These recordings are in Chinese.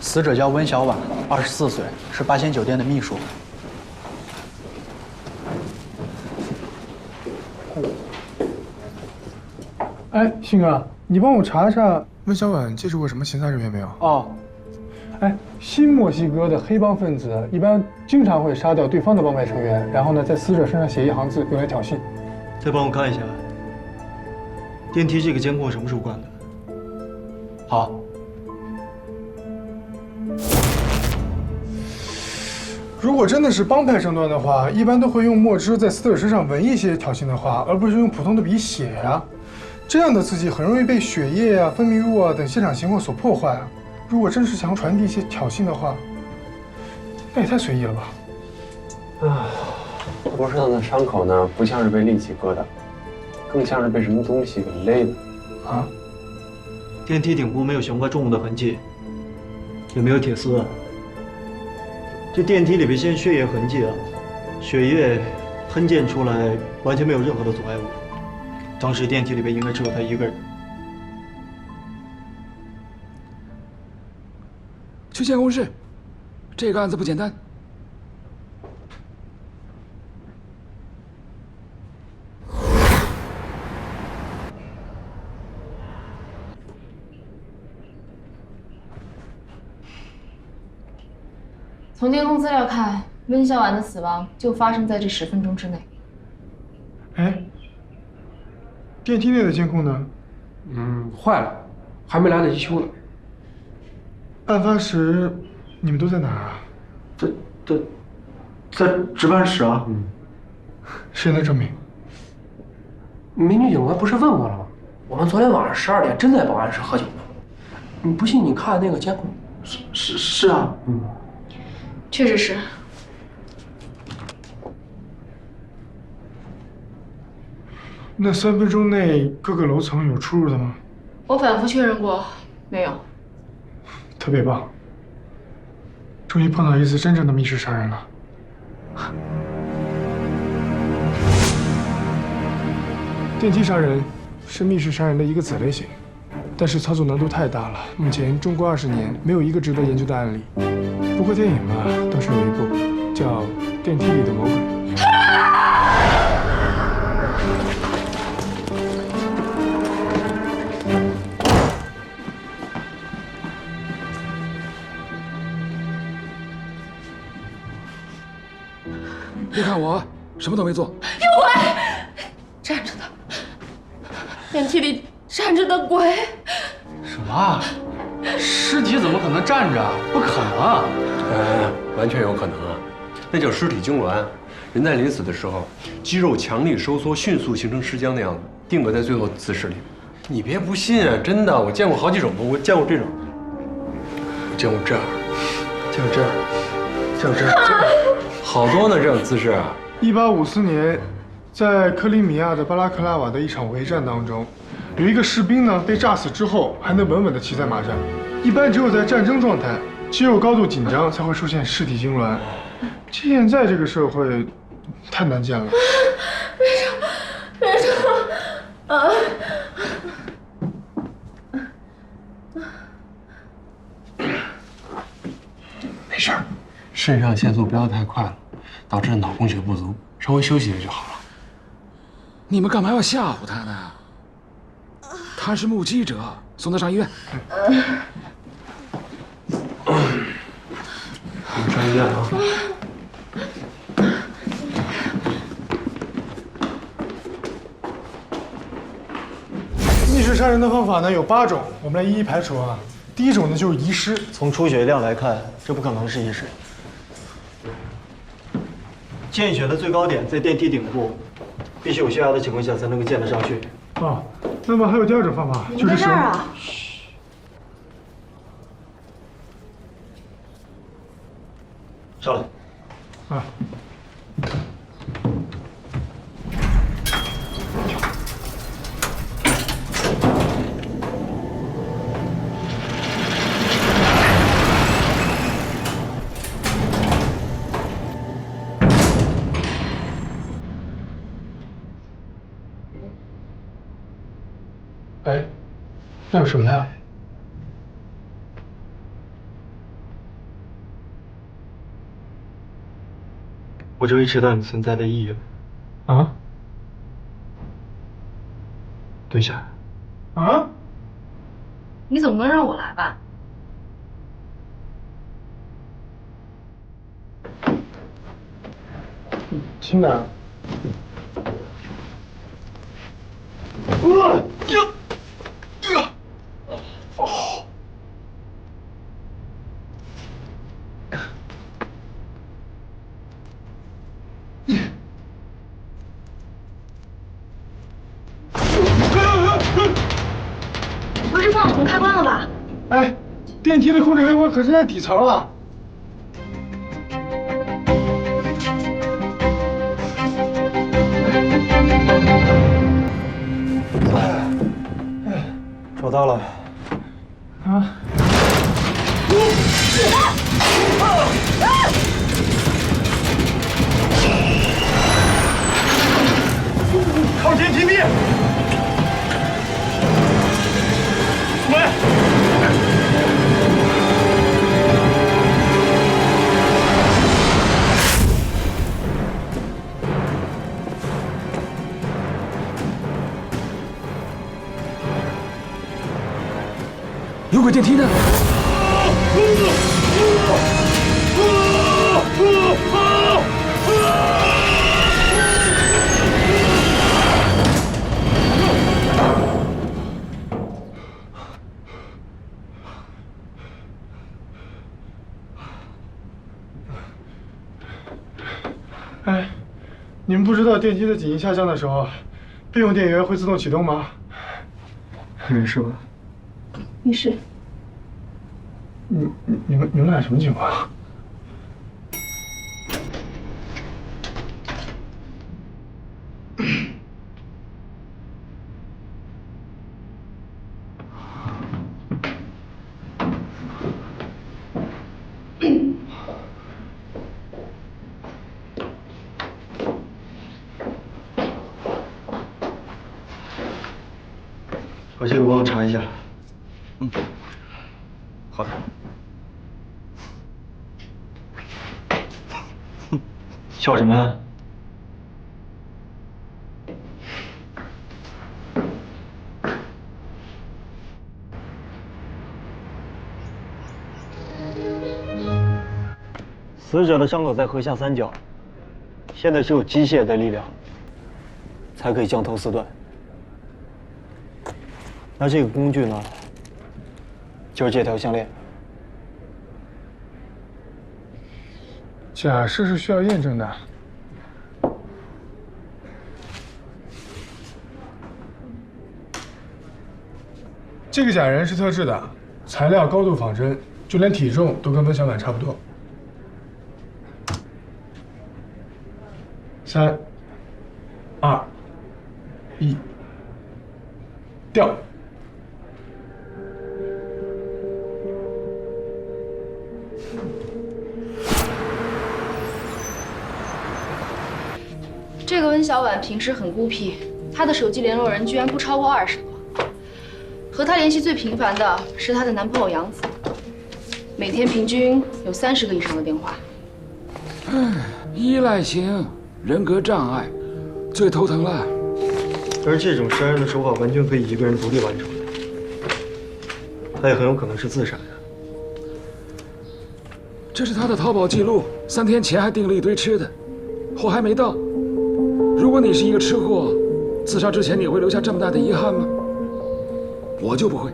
死者叫温小婉，24岁，是八仙酒店的秘书。哎，鑫哥，你帮我查一下温小婉接触过什么闲杂人员没有？哦，哎，新墨西哥的黑帮分子一般经常会杀掉对方的帮派成员，然后呢，在死者身上写一行字，用来挑衅。再帮我看一下，电梯这个监控什么时候关的？好。如果真的是帮派争端的话，一般都会用墨汁在死者身上纹一些挑衅的话，而不是用普通的笔写啊。这样的字迹很容易被血液啊、分泌物啊等现场情况所破坏啊。如果真是想传递一些挑衅的话，那也太随意了吧？头上的伤口呢，不像是被利器割的，更像是被什么东西给勒的。啊？电梯顶部没有悬挂重物的痕迹，也没有铁丝。这电梯里边现血液痕迹啊，血液喷溅出来，完全没有任何的阻碍物。当时电梯里边应该只有他一个人。去监控室，这个案子不简单。从监控资料看，温小婉的死亡就发生在这10分钟之内。哎，电梯内的监控呢？坏了，还没来得及修呢。案发时你们都在哪儿啊？在值班室啊。谁能证明？民女警官不是问过了吗？我们昨天晚上12点真在保安室喝酒呢。你不信你看那个监控。是啊。确实是。那3分钟内各个楼层有出入的吗？我反复确认过，没有。特别棒，终于碰到一次真正的密室杀人了。电梯杀人是密室杀人的一个子类型，但是操作难度太大了。目前中国20年没有一个值得研究的案例。不过电影嘛，倒是有一部叫《电梯里的魔鬼》。别看我，什么都没做。有鬼！站着的，电梯里站着的鬼。什么？尸体怎么可能站着？不可能！完全有可能啊，那叫尸体痉挛。人在临死的时候，肌肉强力收缩，迅速形成尸僵的样子，定格在最后姿势里。你别不信啊，真的，我见过好几种，我见过这种，我见过这样，见过这样，见过这样，好多呢这种姿势啊。1854年，在克里米亚的巴拉克拉瓦的一场围战当中，有一个士兵呢被炸死之后还能稳稳地骑在马上。一般只有在战争状态，肌肉高度紧张才会出现尸体痉挛。现在这个社会太难见了。别吵！啊！没事儿，肾上腺素飙得太快了，导致脑供血不足，稍微休息就好了。你们干嘛要吓唬他呢？他是目击者，送他上医院。我们上医院啊。密室杀人的方法呢有8种，我们来一一排除啊。第一种呢就是遗失，从出血量来看，这不可能是遗失。见血的最高点在电梯顶部，必须有血压的情况下才能够见得上去。啊。那么还有第2种方法，就是使用。上来。啊。哎，那有什么呀？我就意识到你存在的意义了。啊？蹲下。啊？你总不能让我来吧？青楠。不是忘了从开关了吧？哎，电梯的控制开关可是在底层啊。找到了。啊！靠电梯壁！有轨电梯呢？哎，你们不知道电梯的紧急下降的时候，备用电源会自动启动吗？没事吧？没事。你们俩什么情况？把这个帮我查一下。好的。笑什么呀？死者的伤口在颌下三角，现在只有机械的力量才可以将头撕断。那这个工具呢，就是这条项链。假释是需要验证的。这个假人是特制的，材料高度仿真，就连体重都跟温小满差不多。3、2、1，掉。这个温小婉平时很孤僻，她的手机联络人居然不超过20个。和她联系最频繁的是她的男朋友杨子，每天平均有30个以上的电话。依赖型人格障碍，最头疼了。而这种杀人的手法完全可以一个人独立完成的，他也很有可能是自杀的。这是他的淘宝记录，3天前还订了一堆吃的，货还没到。如果你是一个吃货，自杀之前你会留下这么大的遗憾吗？我就不会。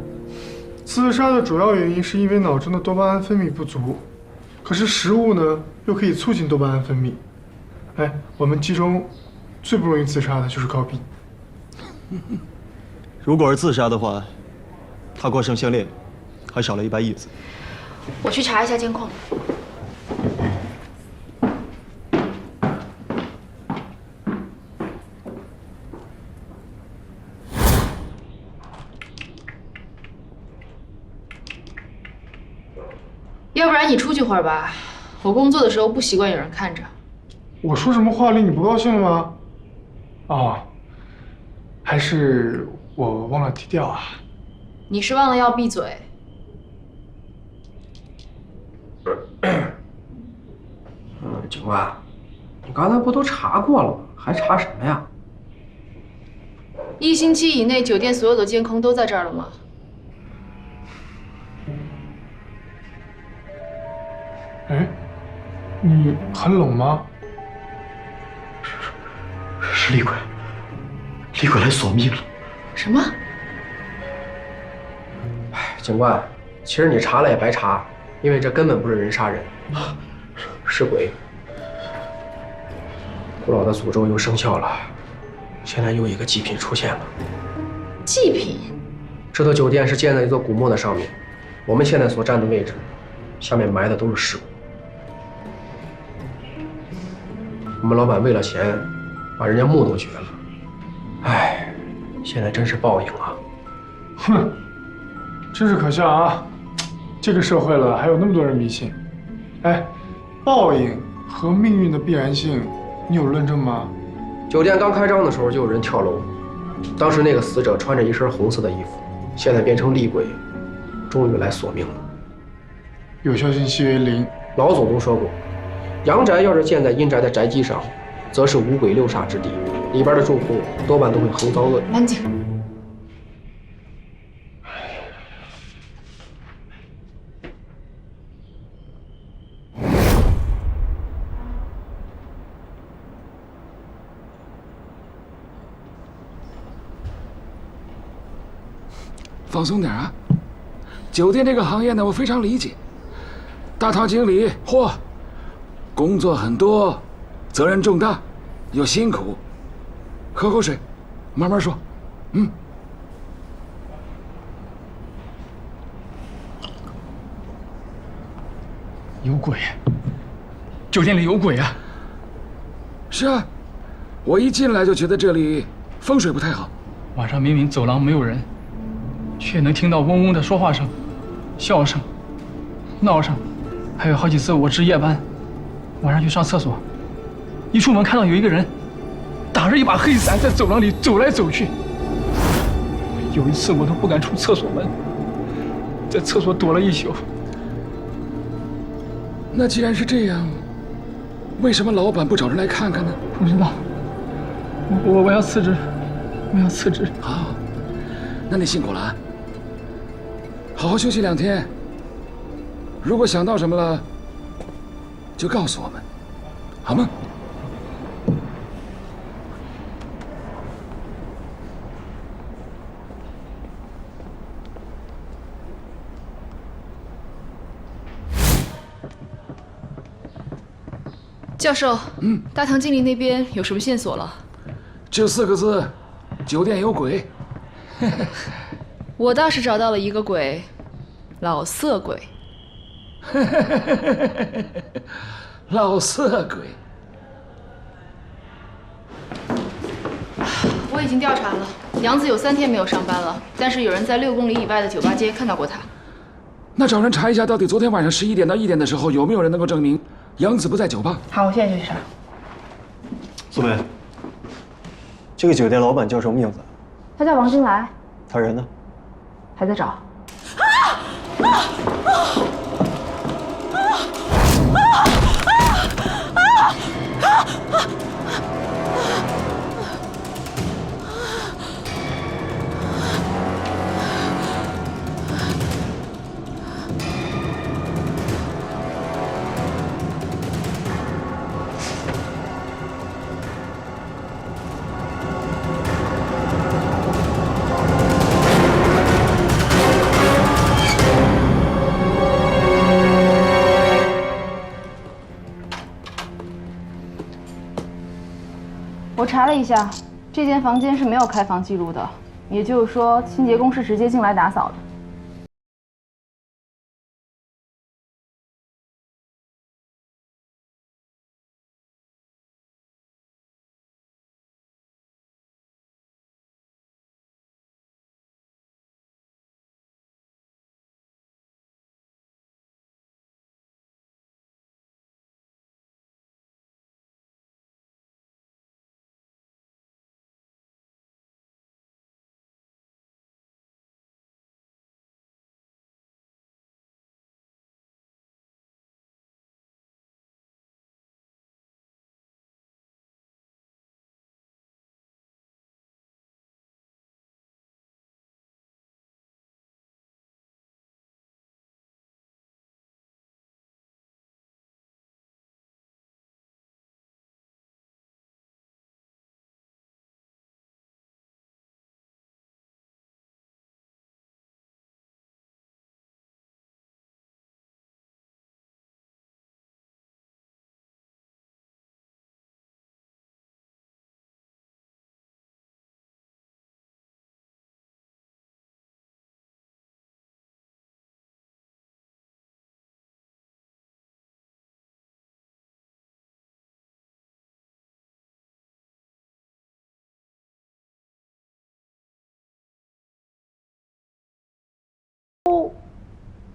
自杀的主要原因是因为脑中的多巴胺分泌不足，可是食物呢又可以促进多巴胺分泌。哎，我们其中最不容易自杀的就是高斌。如果是自杀的话，他挂上项链还少了100亿子。我去查一下监控。要不然你出去会儿吧，我工作的时候不习惯有人看着。我说什么话令你不高兴了吗？哦，还是我忘了低调啊。你是忘了要闭嘴。警官，你刚才不都查过了吗？还查什么呀？ 1星期以内，酒店所有的监控都在这儿了吗？哎，你很冷吗？是厉鬼，厉鬼来索命了。什么？警官，其实你查了也白查，因为这根本不是人杀人，是鬼。古老的诅咒又生效了，现在又一个祭品出现了。祭品？这座酒店是建在一座古墓的上面，我们现在所站的位置，下面埋的都是尸骨。我们老板为了钱，把人家墓都掘了。唉，现在真是报应啊！哼，真是可笑啊！这个社会了，还有那么多人迷信。哎，报应和命运的必然性，你有论证吗？酒店刚开张的时候就有人跳楼，当时那个死者穿着一身红色的衣服，现在变成厉鬼，终于来索命了。有效信息为0。老祖宗说过，阳宅要是建在阴宅的宅基上，则是五鬼六煞之地，里边的住户多半都会横遭恶缘。安静。放松点啊！酒店这个行业呢，我非常理解。大堂经理，嚯，工作很多，责任重大，又辛苦。喝口水，慢慢说。有鬼！酒店里有鬼啊！是啊，我一进来就觉得这里风水不太好。晚上明明走廊没有人，却能听到嗡嗡的说话声、笑声、闹声，还有好几次我值夜班，晚上去上厕所，一出门看到有一个人打着一把黑伞在走廊里走来走去。有一次我都不敢出厕所门，在厕所躲了一宿。那既然是这样，为什么老板不找人来看看呢？不知道，我要辞职，我要辞职。好，那你辛苦了啊，好好休息2天。如果想到什么了，就告诉我们，好吗？教授，大堂经理那边有什么线索了？就4个字，酒店有鬼。我倒是找到了一个鬼，老色鬼。老色鬼。我已经调查了，杨子有3天没有上班了，但是有人在6公里以外的酒吧街看到过他。那找人查一下，到底昨天晚上11点到1点的时候，有没有人能够证明杨子不在酒吧？好，我现在就去查。苏梅，这个酒店老板叫什么名字？他叫王金来，他人呢？还在找。我查了一下，这间房间是没有开房记录的，也就是说，清洁工是直接进来打扫的。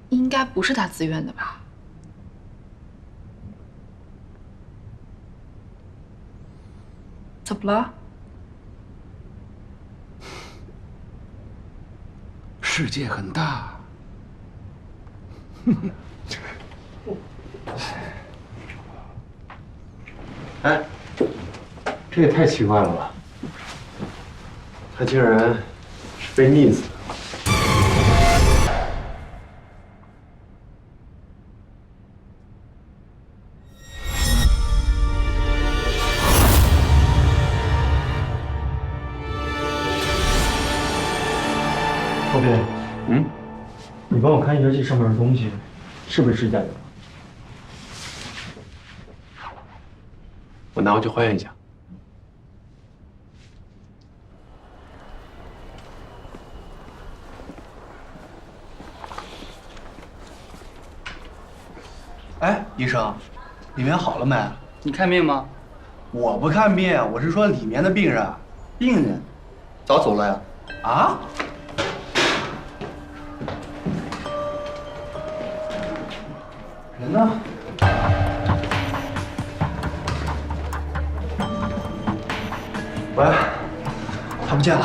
应该不是他自愿的吧？怎么了？世界很大。哎，这也太奇怪了吧！他竟然是被溺死的。后边，你帮我看一下这上面的东西，是不是指甲油？我拿回去还原一下。哎，医生，里面好了没？你看病吗？我不看病，我是说里面的病人。病人早走了呀？啊？人呢？喂，他不见了。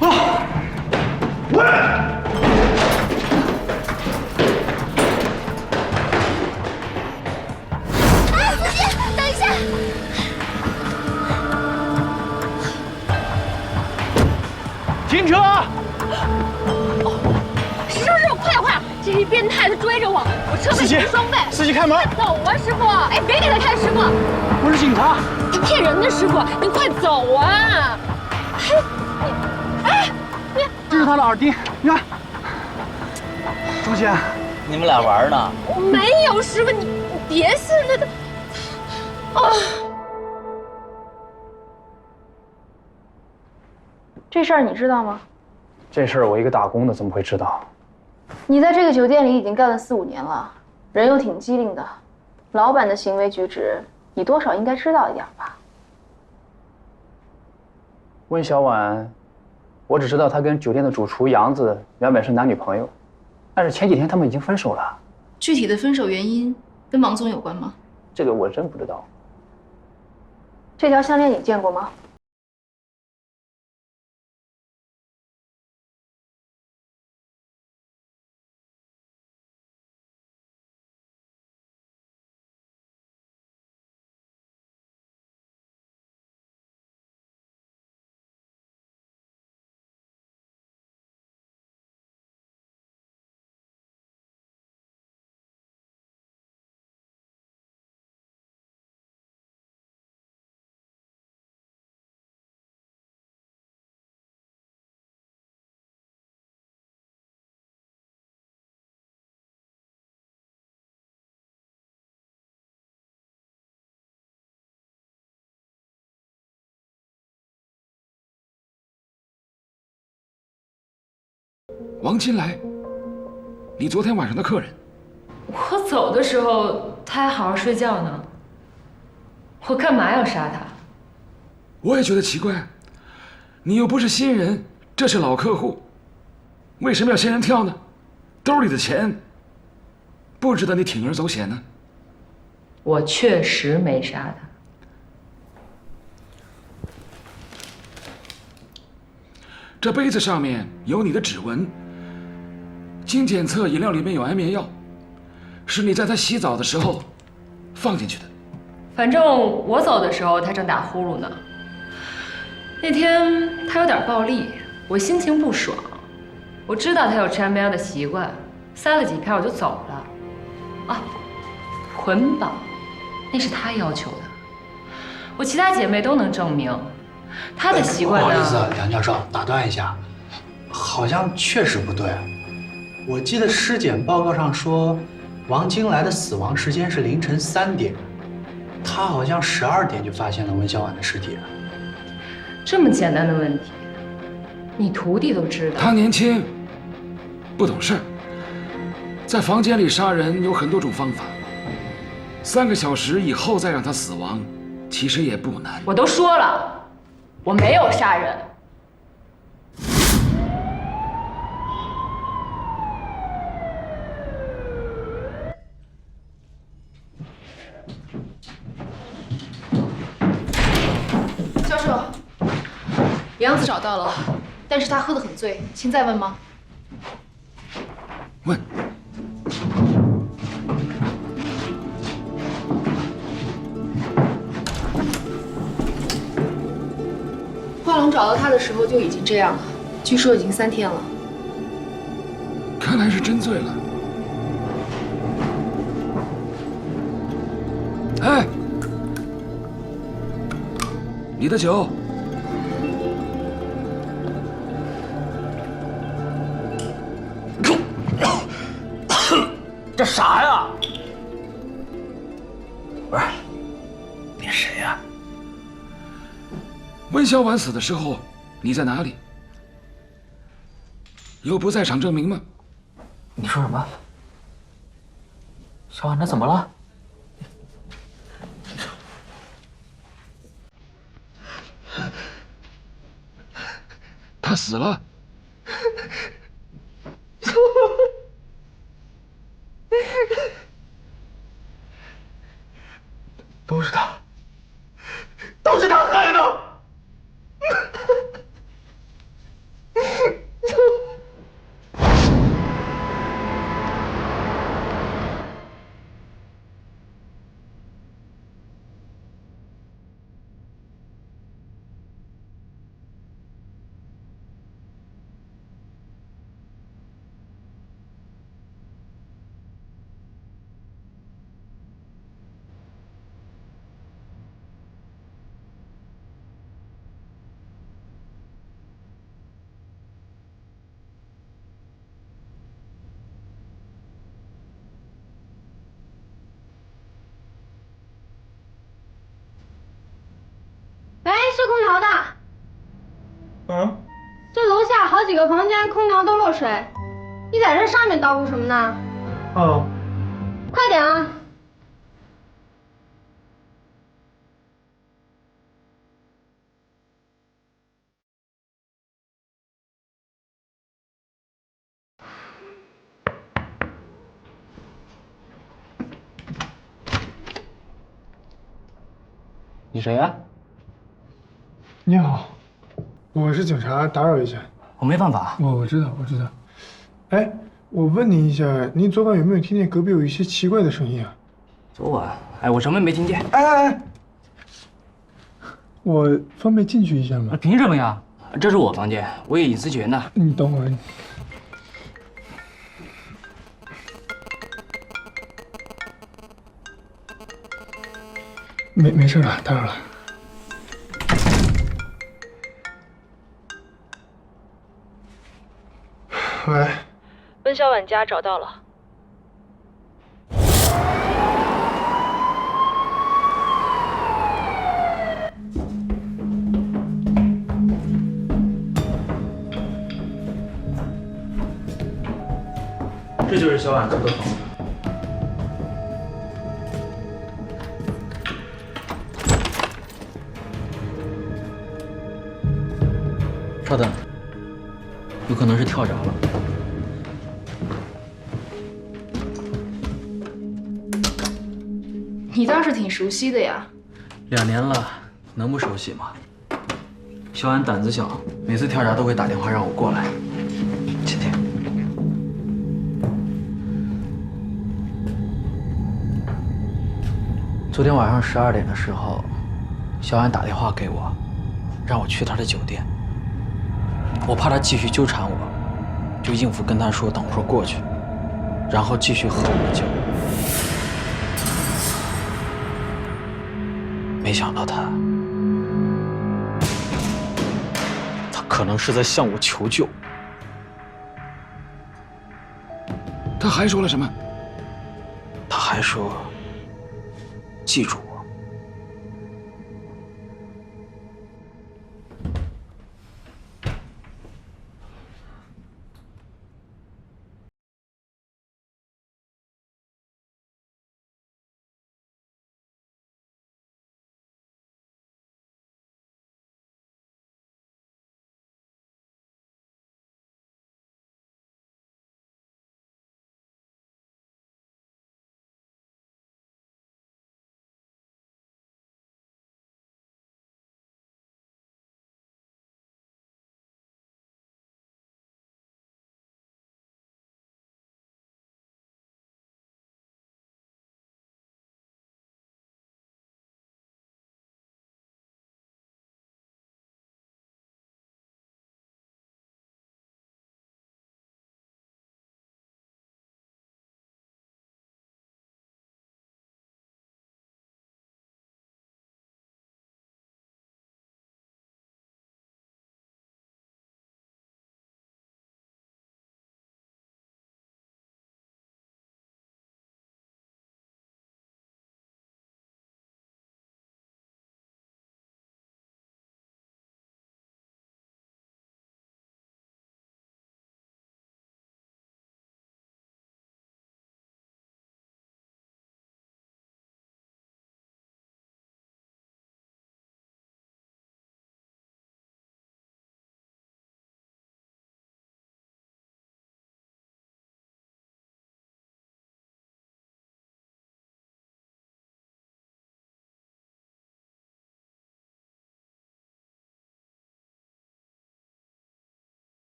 啊！喂！等一下！停车！师傅，快点快点！这是一变态，他追着我，我车费赔双倍。司机开门！走啊，师傅！哎，别给他看，师傅！我是警察。他骗人的，师傅，你快走啊！这是他的耳钉，你看。朱姐，你们俩玩呢？我没有，师傅，你别信他。啊！这事儿你知道吗？这事儿我一个打工的怎么会知道？你在这个酒店里已经干了4、5年了，人又挺机灵的，老板的行为举止你多少应该知道一点吧？温小婉，我只知道她跟酒店的主厨杨子原本是男女朋友，但是前几天他们已经分手了。具体的分手原因跟王总有关吗？这个我真不知道。这条项链你见过吗？王金来，你昨天晚上的客人。我走的时候他还好好睡觉呢，我干嘛要杀他？我也觉得奇怪，你又不是新人，这是老客户，为什么要仙人跳呢？兜里的钱，不值得你铤而走险呢？我确实没杀他。这杯子上面有你的指纹，经检测饮料里面有安眠药，是你在他洗澡的时候放进去的。反正我走的时候他正打呼噜呢。那天他有点暴力，我心情不爽。我知道他有吃安眠药的习惯，塞了几片我就走了。啊，捆绑，那是他要求的，我其他姐妹都能证明。他的习惯呢？不好意思啊，梁教授，打断一下，好像确实不对。我记得尸检报告上说，王金来的死亡时间是凌晨3点，他好像12点就发现了温小婉的尸体了。这么简单的问题，你徒弟都知道。他年轻，不懂事儿，在房间里杀人有很多种方法。3个小时以后再让他死亡，其实也不难。我都说了。我没有杀人。杨子找到了，但是他喝得很醉，请再问吗？问。华龙找到他的时候就已经这样了，据说已经3天了。看来是真醉了。哎，你的酒。这啥呀？不是，你谁呀？温小婉死的时候，你在哪里？有不在场证明吗？你说什么？小婉她怎么了？她死了。都是他，都是他害的。喂，是空调的。这楼下好几个房间空调都漏水，你在这上面捣鼓什么呢？哦，快点啊！你谁呀？你好，我是警察，打扰一下。我没犯法。我知道，我知道。哎，我问您一下，您昨晚有没有听见隔壁有一些奇怪的声音啊？昨晚，哎，我什么也没听见。哎，我方便进去一下吗？凭什么呀？这是我房间，我有隐私权的。你等会儿。没事了，打扰了。喂，温小婉家找到了。这就是小婉住的房。稍等，有可能是跳闸了。你倒是挺熟悉的呀。2年了，能不熟悉吗？小婉胆子小，每次跳闸都会打电话让我过来。今天，昨天晚上12点的时候，小婉打电话给我，让我去她的酒店。我怕她继续纠缠我，就应付跟她说等会儿过去，然后继续喝我的酒。没想到他可能是在向我求救。他还说了什么？他还说，记住。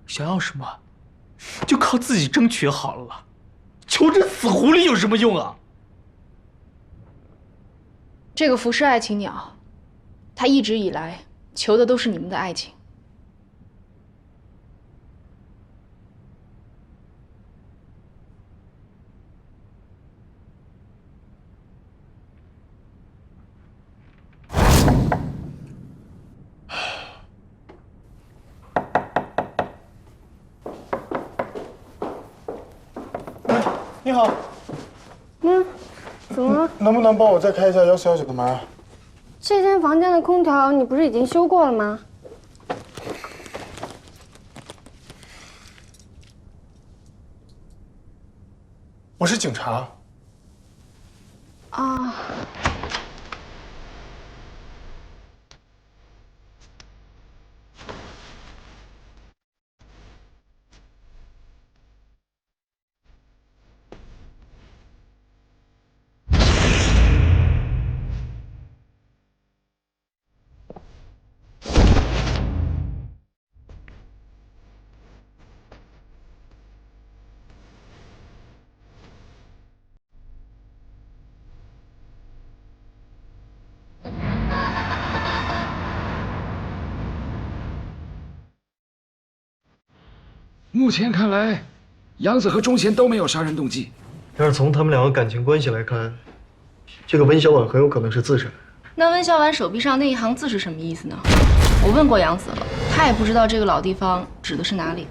想要什么，就靠自己争取好了。求这死狐狸有什么用啊？这个浮世爱情鸟，它一直以来求的都是你们的爱情。你好。怎么了？能不能帮我再开一下149的门？这间房间的空调你不是已经修过了吗？我是警察。啊。目前看来，杨子和钟贤都没有杀人动机。要是从他们两个感情关系来看，这个温小婉很有可能是自杀。那温小婉手臂上那一行字是什么意思呢？我问过杨子了，他也不知道这个老地方指的是哪里。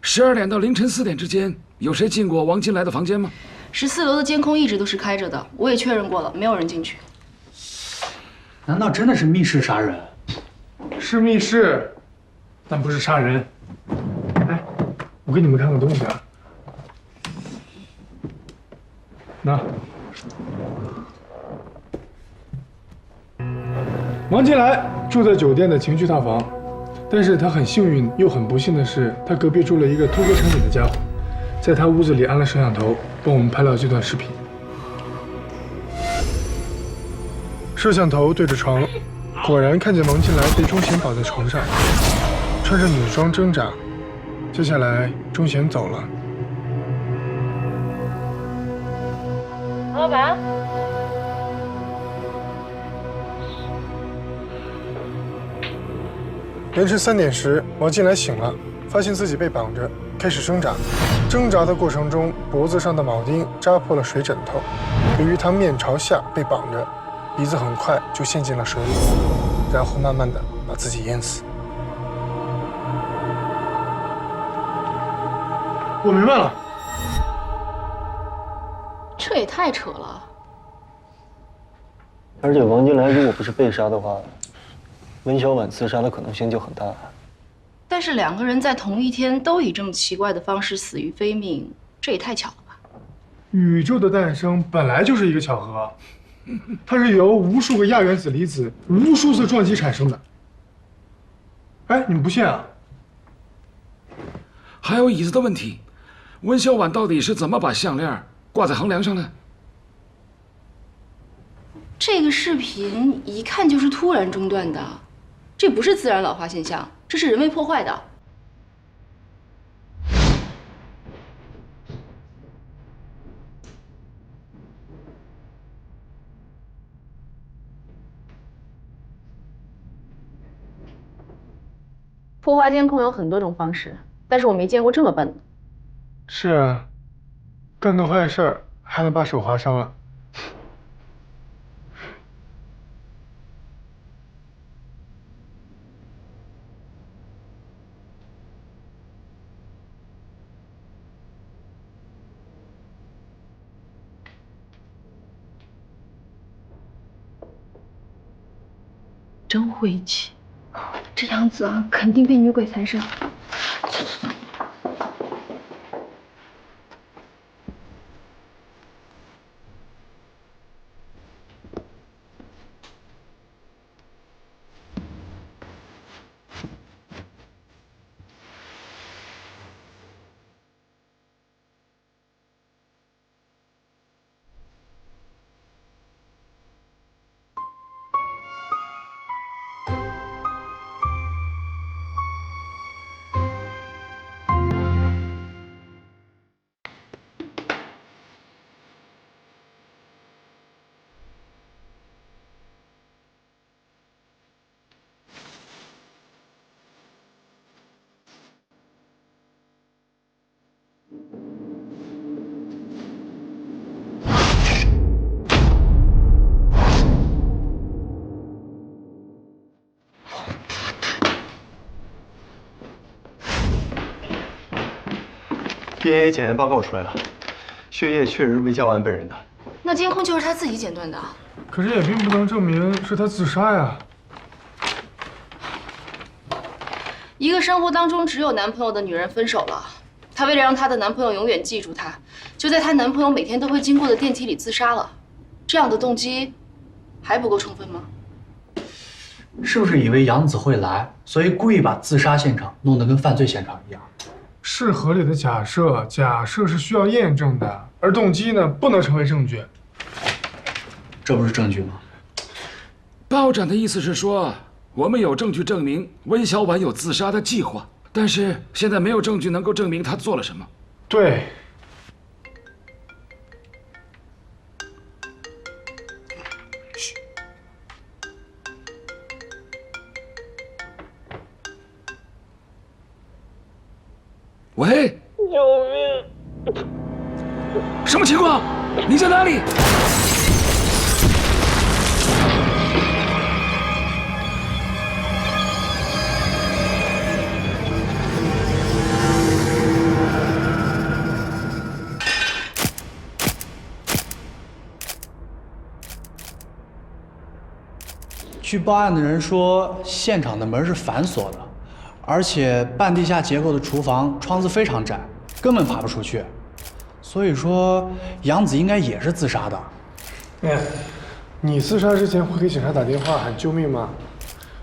12点到凌晨4点之间，有谁进过王金来的房间吗？14楼的监控一直都是开着的，我也确认过了，没有人进去。难道真的是密室杀人？是密室，但不是杀人。哎，我给你们看个东西啊。那，王金来住在酒店的情趣套房，但是他很幸运又很不幸的是，他隔壁住了一个偷歌成瘾的家伙，在他屋子里安了摄像头，帮我们拍了这段视频。摄像头对着床，果然看见王金来被钟贤绑在床上，穿着女装挣扎。接下来，钟贤走了。老板，凌晨3点时，王金来醒了，发现自己被绑着，开始挣扎。挣扎的过程中，脖子上的铆钉扎破了水枕头。由于他面朝下被绑着，鼻子很快就陷进了水里，然后慢慢的把自己淹死。我明白了。这也太扯了。而且王金来如果不是被杀的话，温小婉自杀的可能性就很大。但是2个人在同一天都以这么奇怪的方式死于非命，这也太巧了吧？宇宙的诞生本来就是一个巧合，它是由无数个亚原子离子、无数次撞击产生的。哎，你们不信啊？还有椅子的问题，温小婉到底是怎么把项链挂在横梁上的？这个视频一看就是突然中断的，这不是自然老化现象，这是人为破坏的。破坏监控有很多种方式，但是我没见过这么笨的。是啊，干个坏事儿还能把手划伤了。真晦气，这样子啊，肯定被女鬼缠上。DNA 检验报告出来了，血液确实是魏小婉本人的。那监控就是他自己剪断的。可是也并不能证明是他自杀呀。一个生活当中只有男朋友的女人分手了，她为了让她的男朋友永远记住她，就在她男朋友每天都会经过的电梯里自杀了。这样的动机还不够充分吗？是不是以为杨子会来，所以故意把自杀现场弄得跟犯罪现场一样？是合理的假设，假设是需要验证的，而动机呢，不能成为证据。这不是证据吗？报长的意思是说，我们有证据证明温小婉有自杀的计划，但是现在没有证据能够证明她做了什么。对。喂，救命！什么情况？你在哪里？据报案的人说，现场的门是反锁的，而且半地下结构的厨房窗子非常窄，根本爬不出去。所以说，杨子应该也是自杀的。哎，你自杀之前会给警察打电话喊救命吗？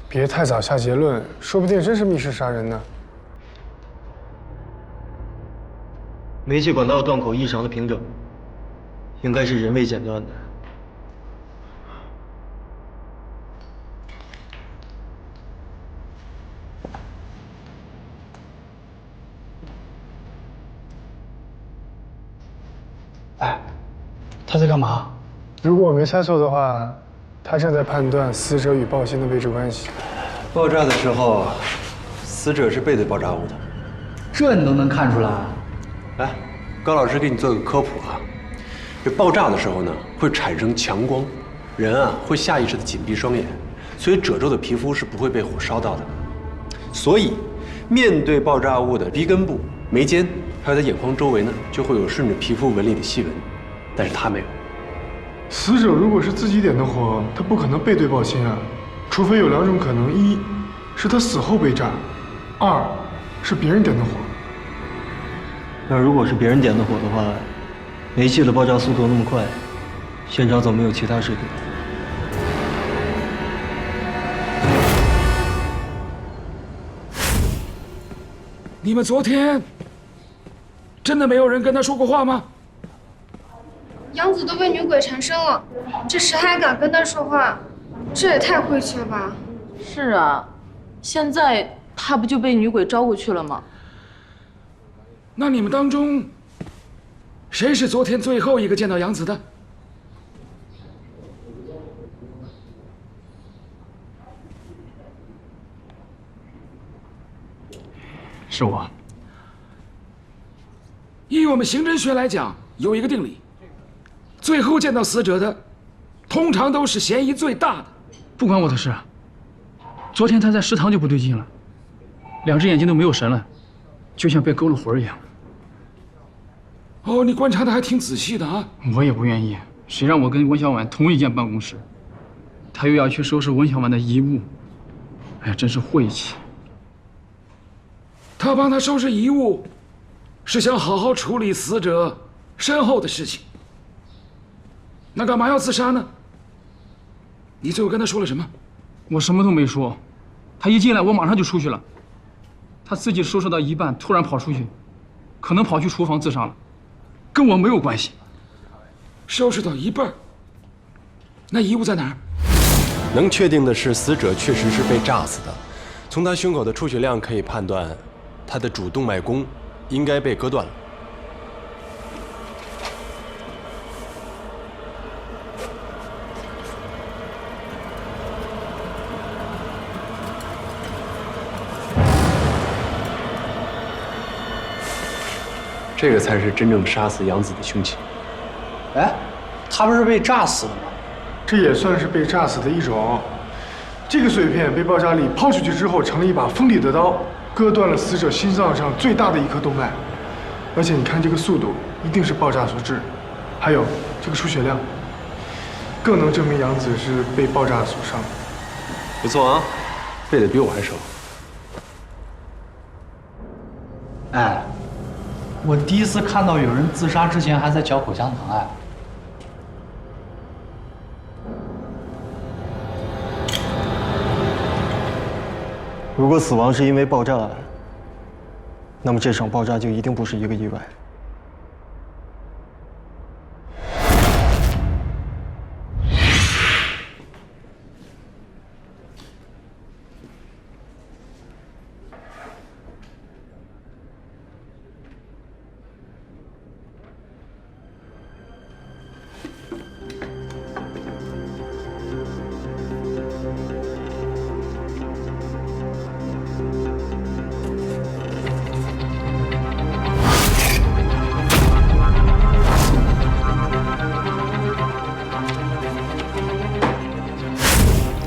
别太早下结论，说不定真是密室杀人呢。煤气管道断口异常的平整，应该是人为剪断的。哎，他在干嘛？如果我没猜错的话，他正在判断死者与爆心的位置关系。爆炸的时候，死者是背对爆炸物的。这你都能看出来？来，高老师给你做个科普啊。这爆炸的时候呢，会产生强光，人啊会下意识的紧闭双眼，所以褶皱的皮肤是不会被火烧到的。所以，面对爆炸物的鼻根部、眉间，还有在眼眶周围呢，就会有顺着皮肤纹理的细纹，但是他没有。死者如果是自己点的火，他不可能背对爆心啊，除非有两种可能：一是他死后被炸，二是别人点的火。那如果是别人点的火的话，煤气的爆炸速度那么快，现场怎么没有其他尸体？你们昨天真的没有人跟他说过话吗？杨子都被女鬼缠身了，这谁还敢跟他说话？这也太晦气了吧！是啊，现在他不就被女鬼招过去了吗？那你们当中，谁是昨天最后一个见到杨子的？是我。以我们刑侦学来讲，有一个定理：最后见到死者的，通常都是嫌疑最大的。不关我的事。昨天他在食堂就不对劲了，两只眼睛都没有神了，就像被勾了魂一样。哦，你观察的还挺仔细的啊。我也不愿意，谁让我跟温小婉同一间办公室，他又要去收拾温小婉的遗物，哎呀，真是晦气。他帮他收拾遗物，是想好好处理死者身后的事情。那干嘛要自杀呢？你最后跟他说了什么？我什么都没说，他一进来我马上就出去了。他自己收拾到一半，突然跑出去，可能跑去厨房自杀了，跟我没有关系。收拾到一半，那遗物在哪儿？能确定的是，死者确实是被炸死的。从他胸口的出血量可以判断，他的主动脉弓应该被割断了。这个才是真正杀死杨子的凶器。哎，他不是被炸死了吗？这也算是被炸死的一种。这个碎片被爆炸力抛出去之后，成了一把锋利的刀，割断了死者心脏上最大的一颗动脉。而且你看这个速度，一定是爆炸所致。还有这个出血量，更能证明杨子是被爆炸所伤。不错啊，背的比我还熟。哎，我第一次看到有人自杀之前还在嚼口香糖哎。如果死亡是因为爆炸，那么这场爆炸就一定不是一个意外。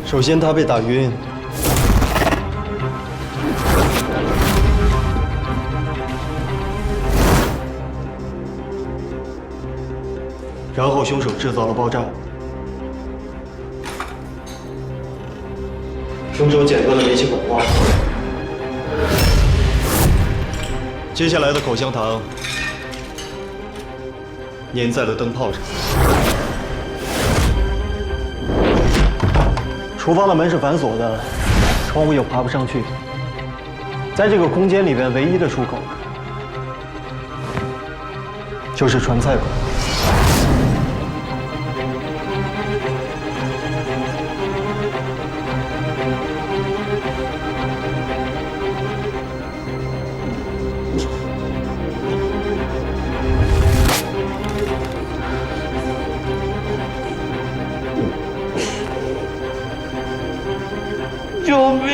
首先，他被打晕，然后凶手制造了爆炸，凶手剪断了煤气管道，接下来的口香糖粘在了灯泡上。厨房的门是反锁的，窗户又爬不上去。在这个空间里边，唯一的出口就是传菜口。救命！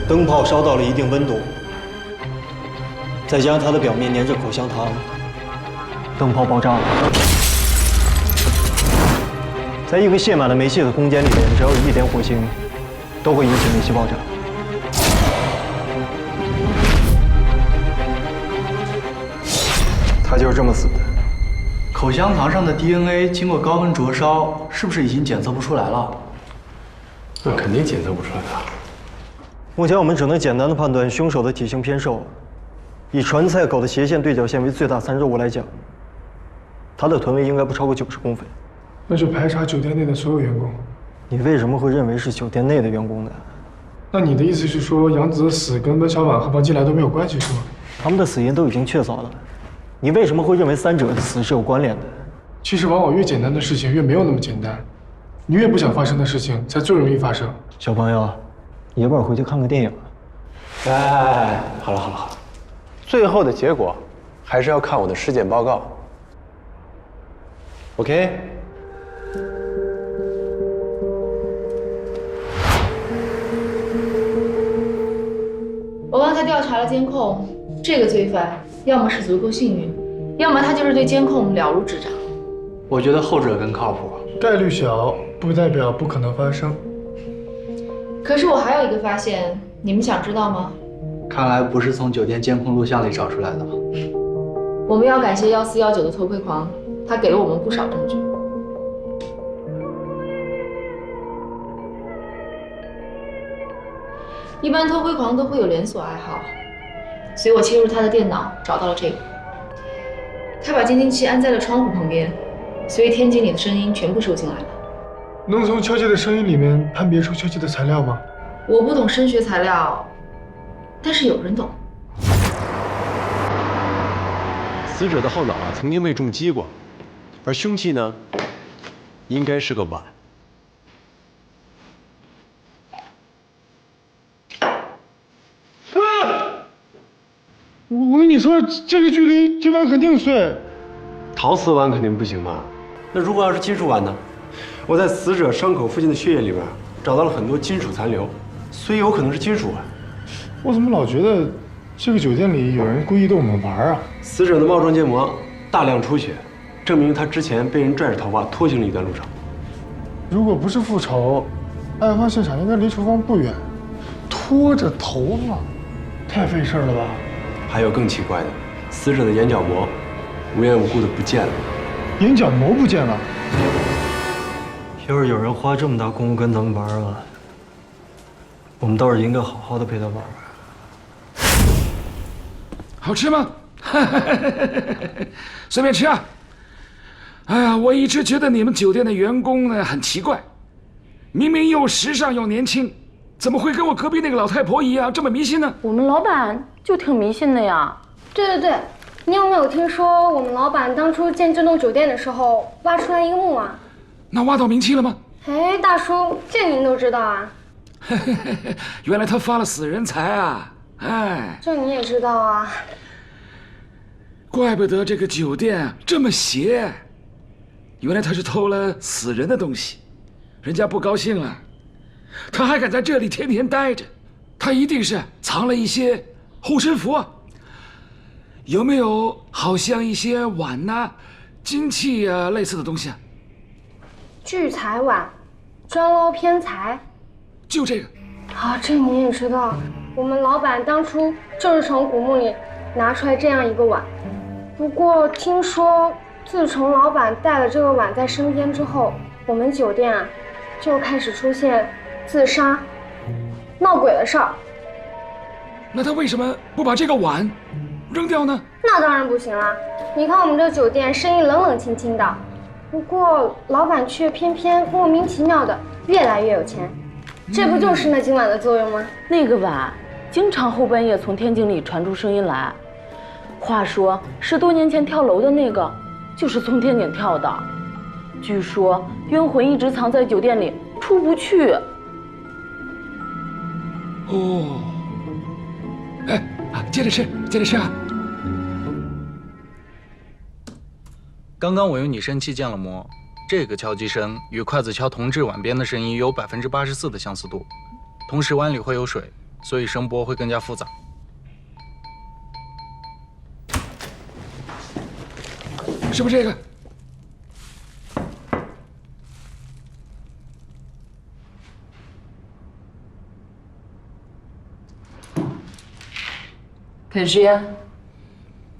灯泡烧到了一定温度，再加上它的表面粘着口香糖，灯泡爆炸了。在一个泄满了煤气的空间里面，只要有一点火星，都会引起煤气爆炸。他就是这么死的。口香糖上的 DNA 经过高温灼烧，是不是已经检测不出来了？那肯定检测不出来的。目前我们只能简单的判断凶手的体型偏瘦。以传菜口的斜线对角线为最大参照物来讲，他的臀围应该不超过90公分。那就排查酒店内的所有员工。你为什么会认为是酒店内的员工呢？那你的意思是说，杨子的死跟温小婉和王金来都没有关系，是吗？他们的死因都已经确凿了，你为什么会认为三者的死是有关联的？其实往往越简单的事情越没有那么简单，你越不想发生的事情才最容易发生。小朋友，你要不要回去看个电影？哎，好了好了好了，最后的结果还是要看我的尸检报告。OK。我刚才调查了监控，这个罪犯要么是足够幸运，要么他就是对监控了如指掌。我觉得后者更靠谱。概率小，不代表不可能发生。可是我还有一个发现，你们想知道吗？看来不是从酒店监控录像里找出来的。我们要感谢1419的偷窥狂，他给了我们不少证据。一般偷窥狂都会有连锁爱好，所以我切入他的电脑，找到了这个。他把监听器安在了窗户旁边，所以天井里的声音全部收进来了。能从敲击的声音里面判别出敲击的材料吗？我不懂声学材料，但是有人懂。死者的后脑曾经被重击过，而凶器呢，应该是个碗。我跟你说，这个距离这碗肯定碎。陶瓷碗肯定不行吧？那如果要是金属碗呢？我在死者伤口附近的血液里边找到了很多金属残留，所以有可能是金属碗。我怎么老觉得这个酒店里有人故意逗我们玩啊？死者的帽状腱膜大量出血，证明他之前被人拽着头发拖行了一段路程。如果不是复仇，案发现场应该离厨房不远，拖着头发，太费事了吧？还有更奇怪的，死者的眼角膜无缘无故的不见了。眼角膜不见了？要是有人花这么大功夫跟咱们玩啊，我们倒是应该好好的陪他玩玩。好吃吗？随便吃啊。哎呀，我一直觉得你们酒店的员工呢很奇怪，明明又时尚又年轻，怎么会跟我隔壁那个老太婆一样这么迷信呢？我们老板就挺迷信的呀。对，你有没有听说我们老板当初建这栋酒店的时候挖出来一个墓啊？那挖到冥器了吗？哎，大叔，这您都知道啊？原来他发了死人财啊！哎，这你也知道啊？怪不得这个酒店这么邪，原来他是偷了死人的东西，人家不高兴了，他还敢在这里天天待着，他一定是藏了一些护身符啊。有没有好像一些碗呐、金器啊类似的东西啊？聚财碗，专捞偏财，就这个。啊，这你也知道，我们老板当初就是从古墓里拿出来这样一个碗。不过听说，自从老板带了这个碗在身边之后，我们酒店啊就开始出现自杀、闹鬼的事儿。那他为什么不把这个碗扔掉呢？那当然不行啦！你看我们这酒店生意冷冷清清的，不过老板却偏偏莫名其妙的越来越有钱，这不就是那今晚的作用吗？那个碗经常后半夜从天井里传出声音来，话说10多年前跳楼的那个就是从天井跳的，据说冤魂一直藏在酒店里出不去。哦，哎，接着吃啊！刚刚我用拟声器建了模，这个敲击声与筷子敲铜制碗边的声音有84%的相似度，同时碗里会有水，所以声波会更加复杂。是不是这个？可是呀，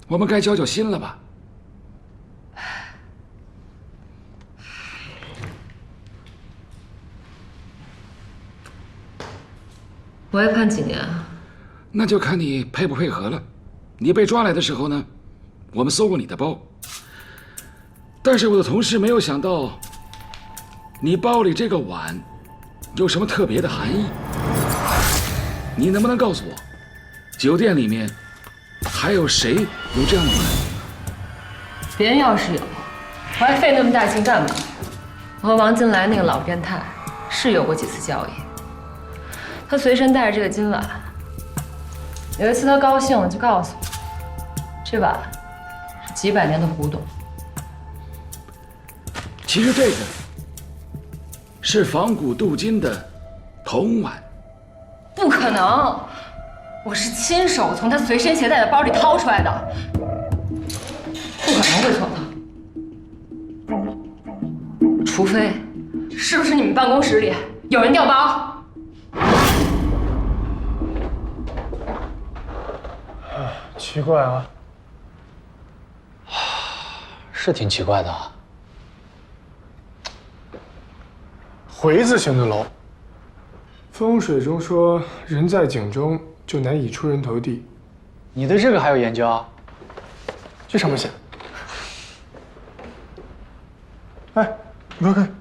我们该交交心了吧？我要判几年啊？那就看你配不配合了。你被抓来的时候呢，我们搜过你的包，但是我的同事没有想到，你包里这个碗有什么特别的含义。你能不能告诉我，酒店里面还有谁有这样的碗？别人要是有，我还费那么大劲干嘛？我和王金来那个老变态是有过几次交易。他随身带着这个金碗，有一次他高兴了就告诉我，这碗是几百年的古董。其实这个是仿古镀金的铜碗。不可能，我是亲手从他随身携带的包里掏出来的，不可能会错的。除非，是不是你们办公室里有人调包？奇怪啊，是挺奇怪的啊。回字形的楼，风水中说人在井中就难以出人头地。你对这个还有研究啊？这上面写。哎，你快看，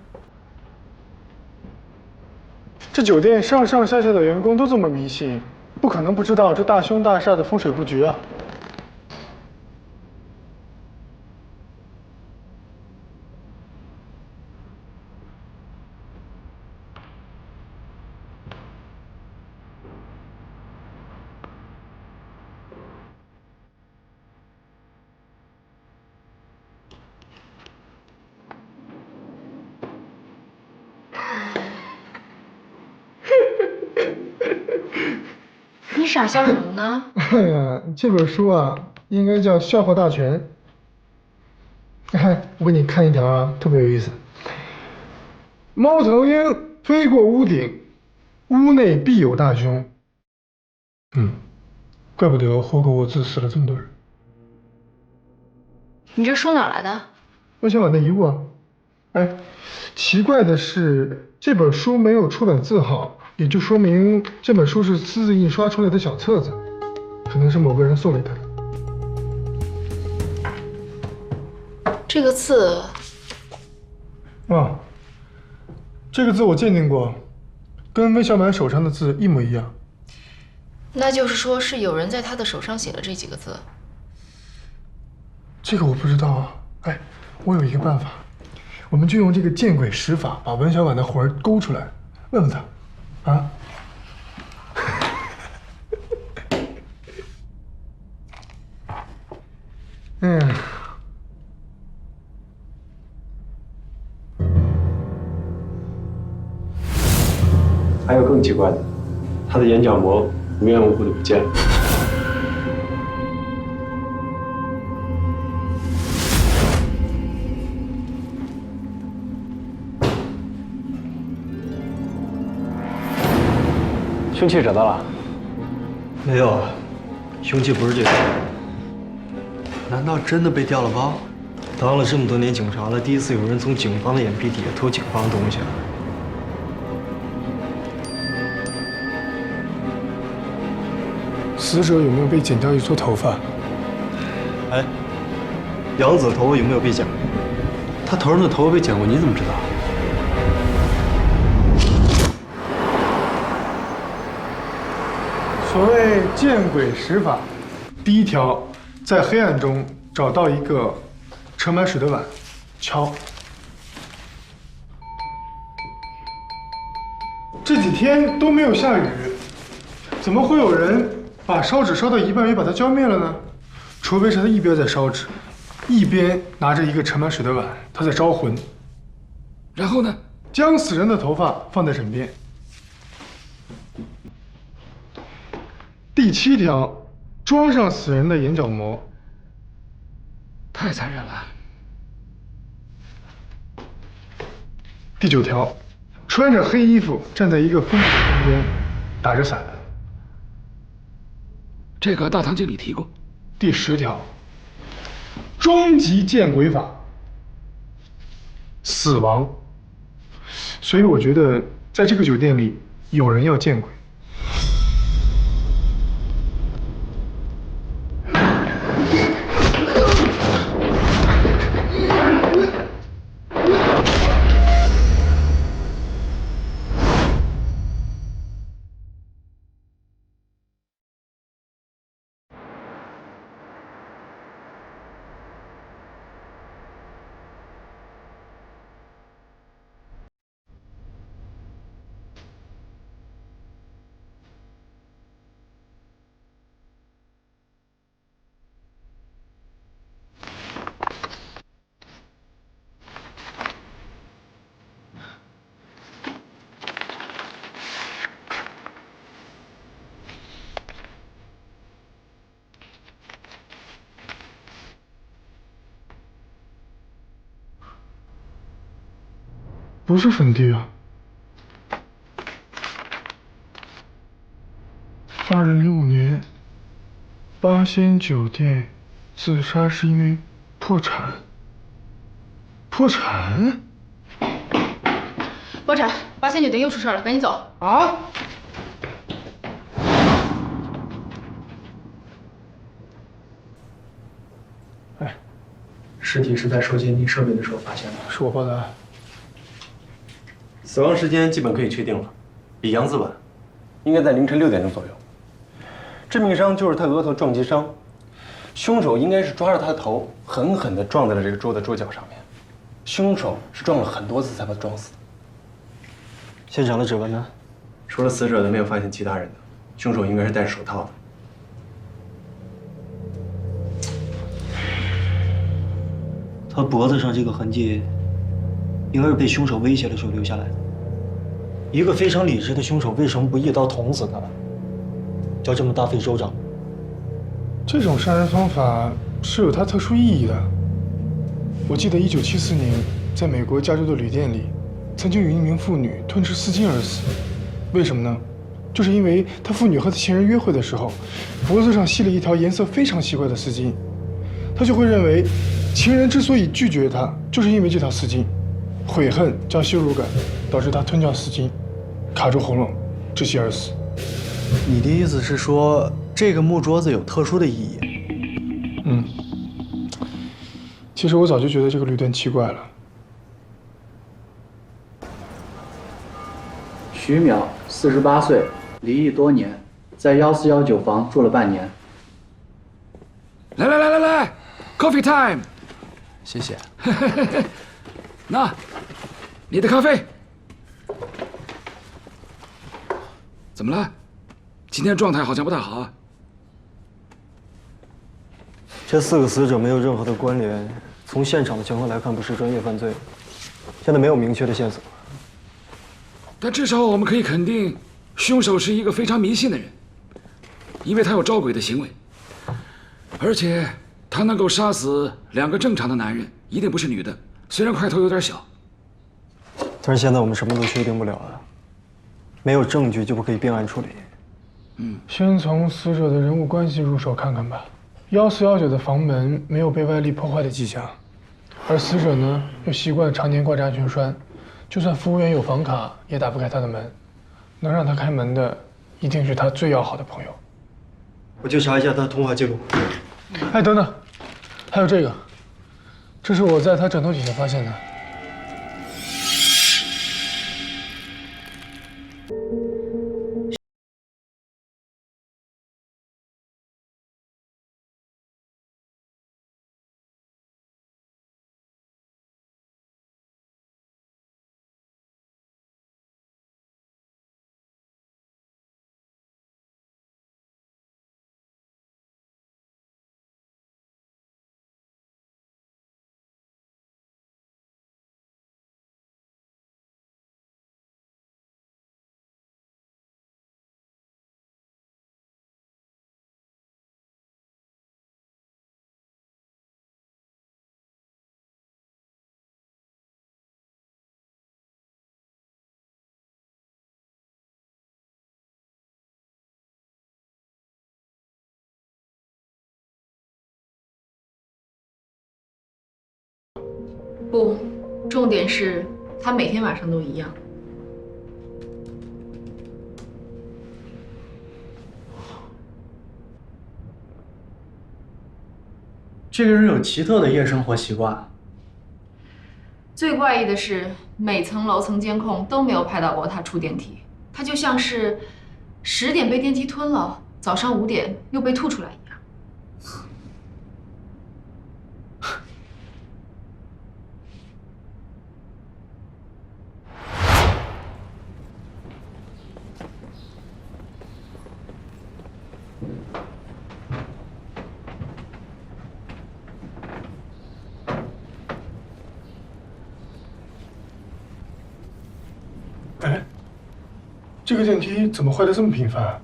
这酒店上上下下的员工都这么迷信，不可能不知道这大凶大煞的风水布局啊。你傻笑什么呢？哎呀，这本书啊，应该叫《笑话大全》。我给你看一条啊，特别有意思。猫头鹰飞过屋顶，屋内必有大凶。怪不得活狗窝子死了这么多人。你这书哪来的？温小婉的遗物啊。哎，奇怪的是，这本书没有出版字号，也就说明这本书是私自印刷出来的小册子，可能是某个人送给他的。这个字，啊，这个字我鉴定过，跟温小满手上的字一模一样。那就是说是有人在他的手上写了这几个字。这个我不知道啊。哎，我有一个办法，我们就用这个见鬼使法，把温小婉的魂儿勾出来，问问他，啊？还有更奇怪的，他的眼角膜无缘无故的不见了。凶器找到了？没有啊，凶器不是这个。难道真的被调了包？当了这么多年警察了，第一次有人从警方的眼皮底下偷警方的东西。死者有没有被剪掉一撮头发？哎，杨子头发有没有被剪？他头上的头发被剪过，你怎么知道？所谓见鬼使法，第一条，在黑暗中找到一个盛满水的碗，敲。这几天都没有下雨，怎么会有人把烧纸烧到一半又把它浇灭了呢？除非是他一边在烧纸，一边拿着一个盛满水的碗，他在招魂。然后呢？将死人的头发放在枕边。第7条，装上死人的眼角膜。太残忍了。第9条，穿着黑衣服站在一个封闭的空间，打着伞。这个大堂经理提过。第10条，终极见鬼法，死亡。所以我觉得，在这个酒店里，有人要见鬼。不是粉蒂啊。2005年，八仙酒店自杀是因为破产。破产？包产，八仙酒店又出事了，赶紧走！啊！哎，尸体是在收监听设备的时候发现的，是我报的案。死亡时间基本可以确定了，比杨子晚，应该在凌晨6点钟左右。致命伤就是他额头撞击伤，凶手应该是抓着他的头，狠狠地撞在了这个桌的桌角上面。凶手是撞了很多次才把他撞死的。现场的指纹呢？除了死者的，没有发现其他人的。凶手应该是戴着手套的。他脖子上这个痕迹，应该是被凶手威胁的时候留下来的。一个非常理智的凶手，为什么不一刀捅死他？要这么大费周章？这种杀人方法是有它特殊意义的。我记得1974年，在美国加州的旅店里，曾经有一名妇女吞吃丝巾而死。为什么呢？就是因为他父女和情人约会的时候，脖子上系了一条颜色非常奇怪的丝巾，他就会认为情人之所以拒绝他，就是因为这条丝巾，悔恨加羞辱感导致他吞掉丝巾，卡住喉咙，窒息而死。你的意思是说，这个木桌子有特殊的意义？嗯。其实我早就觉得这个旅店奇怪了。徐淼，48岁，离异多年，在1419房住了半年。来 ，Coffee time！ 谢谢。那，你的咖啡。怎么了？今天状态好像不太好啊。这4个死者没有任何的关联，从现场的情况来看，不是专业犯罪。现在没有明确的线索。但至少我们可以肯定，凶手是一个非常迷信的人，因为他有招鬼的行为，而且他能够杀死2个正常的男人，一定不是女的。虽然块头有点小，但是现在我们什么都确定不了啊，没有证据就不可以并案处理。先从死者的人物关系入手看看吧。1419的房门没有被外力破坏的迹象，而死者呢又习惯常年挂着安全栓，就算服务员有房卡也打不开他的门。能让他开门的，一定是他最要好的朋友。我去查一下他的通话记录。哎，等等，还有这个，这是我在他枕头底下发现的。不，重点是他每天晚上都一样。这个人有奇特的夜生活习惯。最怪异的是，每层楼层监控都没有拍到过他出电梯，他就像是10点被电梯吞了，早上5点又被吐出来一样。哎，这个电梯怎么坏的这么频繁啊？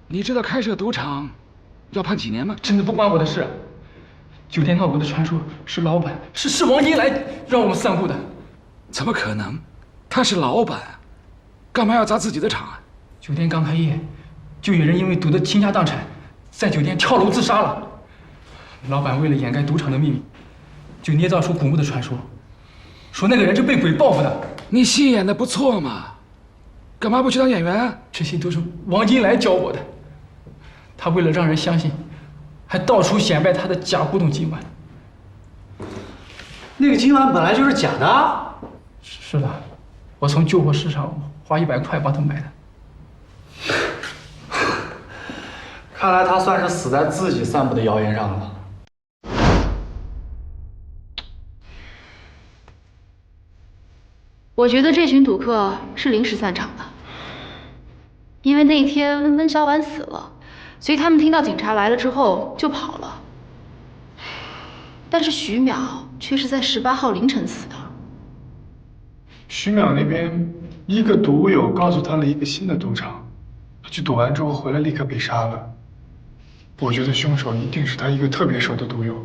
你知道开设赌场要判几年吗？真的不关我的事。酒店闹鬼的传说是老板，是王金来让我们散户的。怎么可能？他是老板，干嘛要砸自己的场啊？酒店刚开业，就有人因为赌得倾家荡产，在酒店跳楼自杀了。老板为了掩盖赌场的秘密，就捏造出古墓的传说，说那个人是被鬼报复的。你戏演的不错嘛，干嘛不去当演员啊？这些都是王金来教我的。他为了让人相信，还到处显摆他的假古董金碗。那个金碗本来就是假的。是的，我从旧货市场花100块帮他买的。看来他算是死在自己散布的谣言上了。我觉得这群赌客是临时散场的，因为那天温小婉死了，所以他们听到警察来了之后就跑了。但是徐淼却是在18号凌晨死的。徐淼那边一个赌友告诉他了一个新的赌场，他去赌完之后回来立刻被杀了。我觉得凶手一定是他一个特别熟的赌友。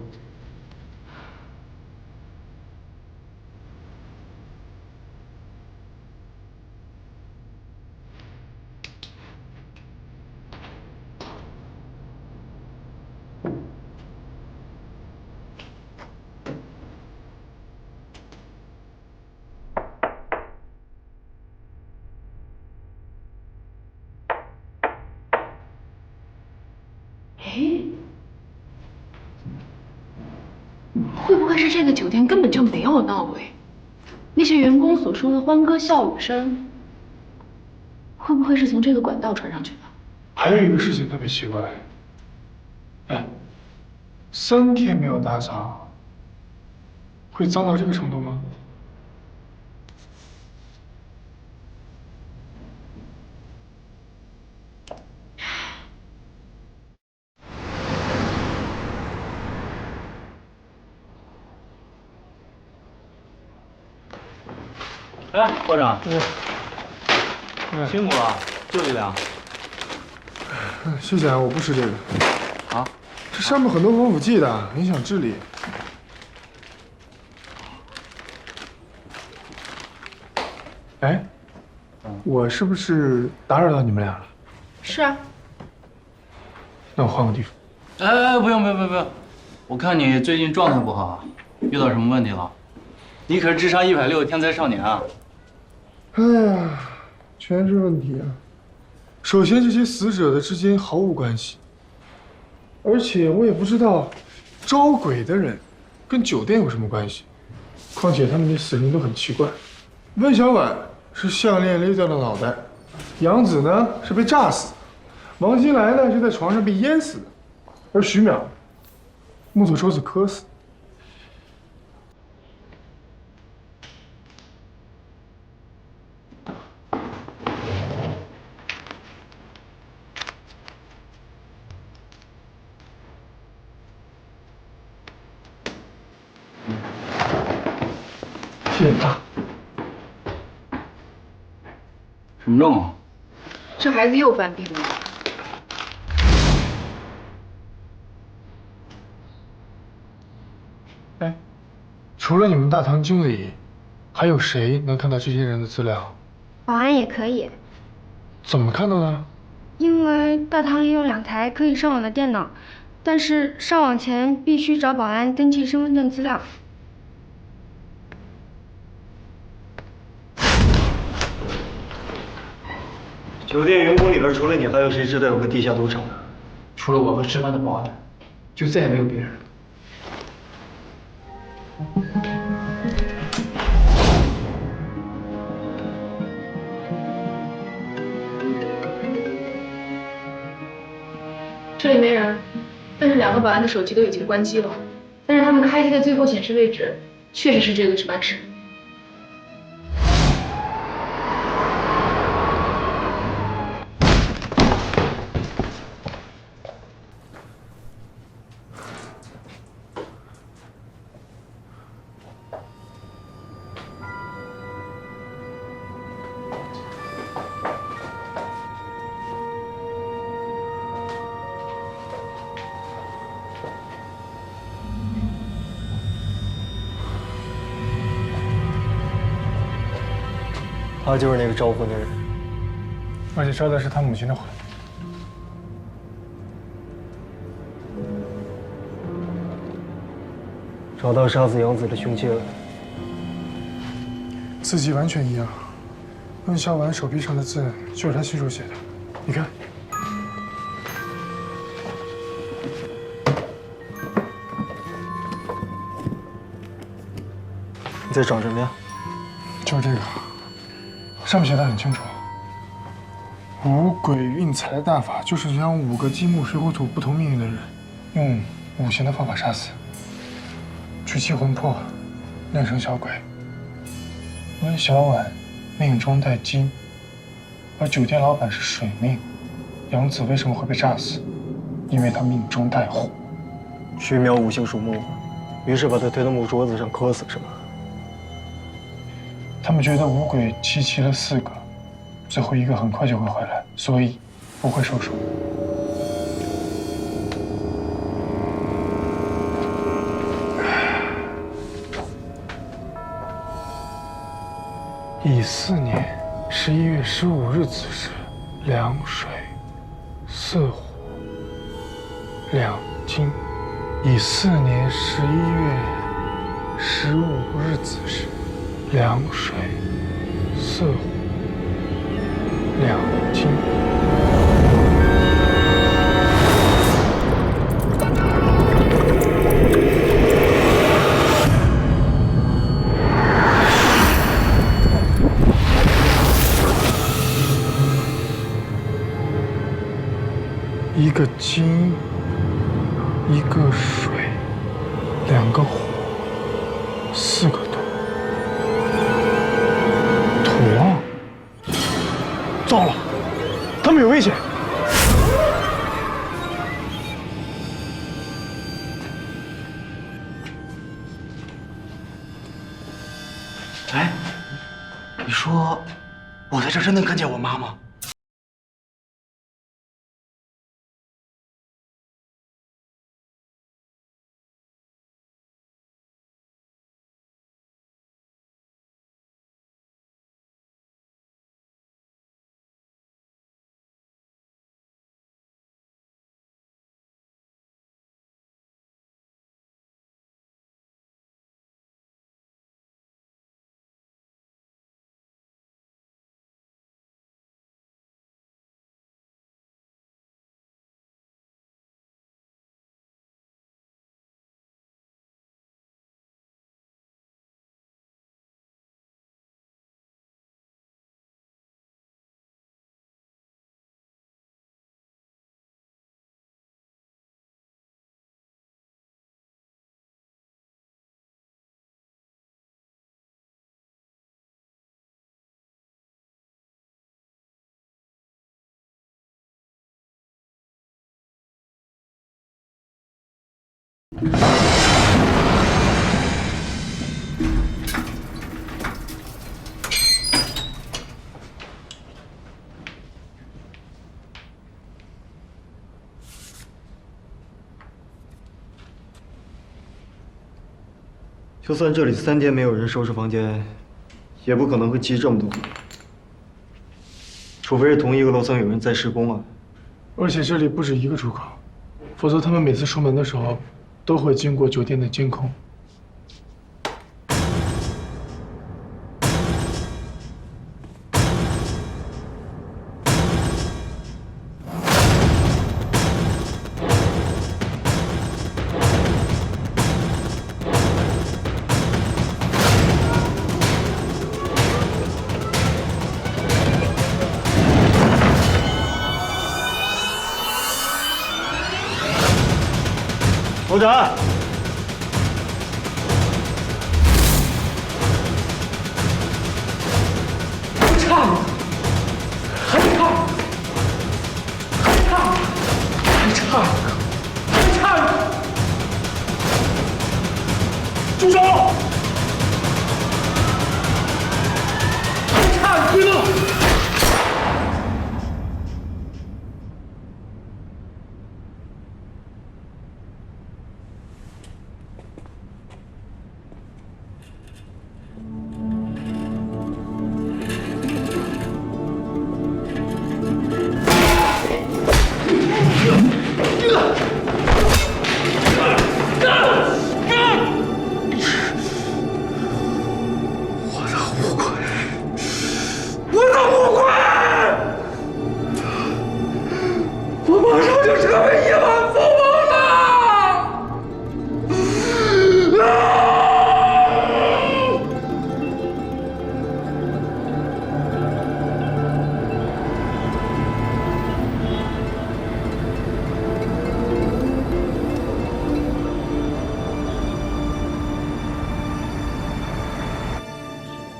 会不会是这个酒店根本就没有闹鬼？那些员工所说的欢歌笑语声，会不会是从这个管道传上去的？还有一个事情特别奇怪，哎，3天没有打扫，会脏到这个程度吗？哎，科长，辛苦了，就一辆。谢谢啊，我不吃这个。啊？这上面很多防腐剂的，影响智力。哎，我是不是打扰到你们俩了？是啊。那我换个地方。哎，不用，我看你最近状态不好，遇到什么问题了？你可是智商160的天才少年啊！哎呀，全是问题啊！首先，这些死者的之间毫无关系，而且我也不知道招鬼的人跟酒店有什么关系。况且他们的死因都很奇怪，温小婉是项链勒掉了脑袋，杨子呢是被炸死，王金来呢是在床上被淹死的，而徐淼木头抽子磕死。谢谢啊。什么症啊？这孩子又犯病了。哎，除了你们大堂经理，还有谁能看到这些人的资料？保安也可以，怎么看到的？因为大堂里有2台可以上网的电脑，但是上网前必须找保安登记身份证资料。酒店员工里边除了你，还有谁知道有个地下赌场？除了我和值班的保安，就再也没有别人了。这里没人，但是2个保安的手机都已经关机了。但是他们开机的最后显示位置确实是这个值班室。他就是那个招魂的人，而且招的是他母亲的魂。找到杀死杨子的凶器了。字迹完全一样，温小婉手臂上的字就是他亲手写的，你看。你在找什么呀？就是这个，上面写的很清楚。五鬼运财的大法就是将5个金木水火土不同命运的人，用5行的方法杀死，取其魂魄，炼成小鬼。温小婉命中带金，而酒店老板是水命，杨子为什么会被炸死？因为他命中带火。徐淼五行属木，于是把他推到木桌子上磕死，是吗？他们觉得五鬼集齐了4个，最后1个很快就会回来，所以不会收手。乙巳年11月15日子时，两水4火2金。乙巳年11月15日子时，两水4火2金。1个金，1个水，2个火，4个土。土啊！糟了，他们有危险！哎，你说我在这真能看见我妈吗？就算这里3天没有人收拾房间，也不可能会积这么多。除非是同一个楼层有人在施工啊。而且这里不止1个出口，否则他们每次出门的时候，都会经过酒店的监控。楼长，还差，还差，还差，还差，还差！住手！还差一个！就成为亿万富翁了！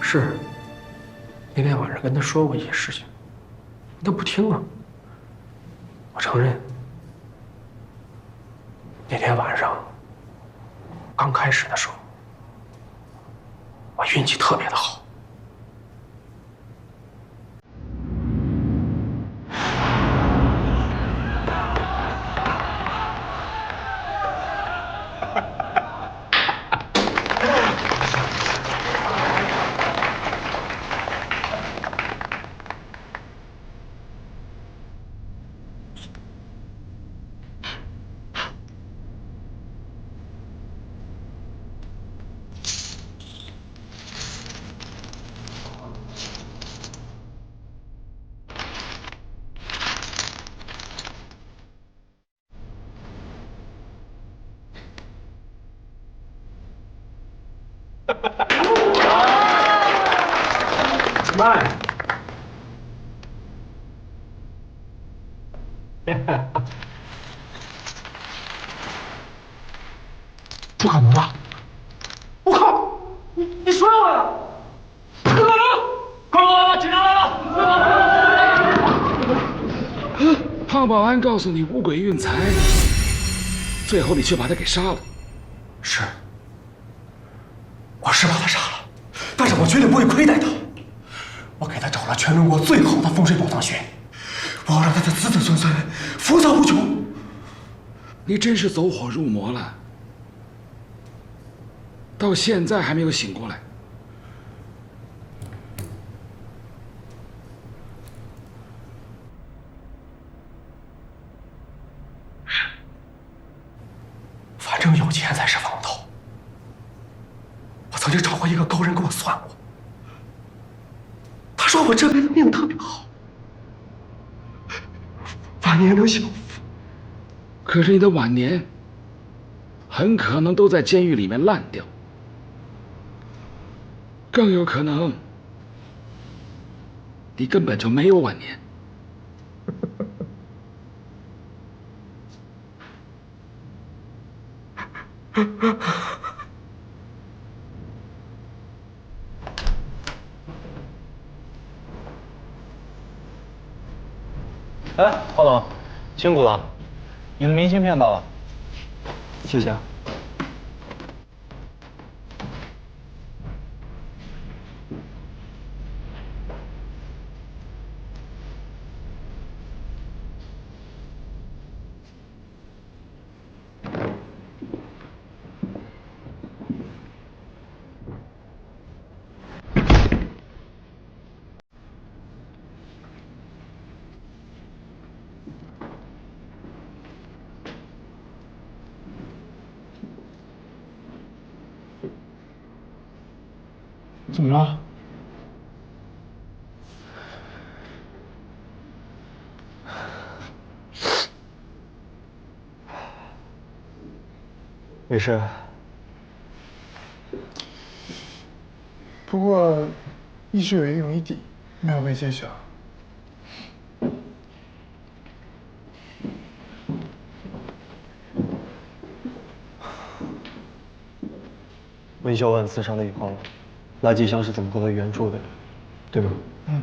是，那天晚上跟他说过一些事情，他不听啊。我承认，那天晚上刚开始的时候，我运气特别的好。慢。不可能吧！我靠！你说我呀？不可能！快快快，警察来了！胖保安告诉你五鬼运财，最后你却把他给杀了。是，我是把他杀了，但是我绝对不会亏待他。我给他找了全中国最好的风水宝藏穴，我要让他的子子孙孙福泽无穷。你真是走火入魔了，到现在还没有醒过来。反正有钱才是王道。我曾经找过一个高人给我算过，他说我这辈子命特别好，晚年能享福。可是你的晚年很可能都在监狱里面烂掉，更有可能你根本就没有晚年。哎，郝总，辛苦了，你的明信片到了。谢谢。怎么了？没事。不过一直有一个谜底没有被揭晓。温秀恩自杀了以后，垃圾箱是怎么获得原著的，对吗？嗯。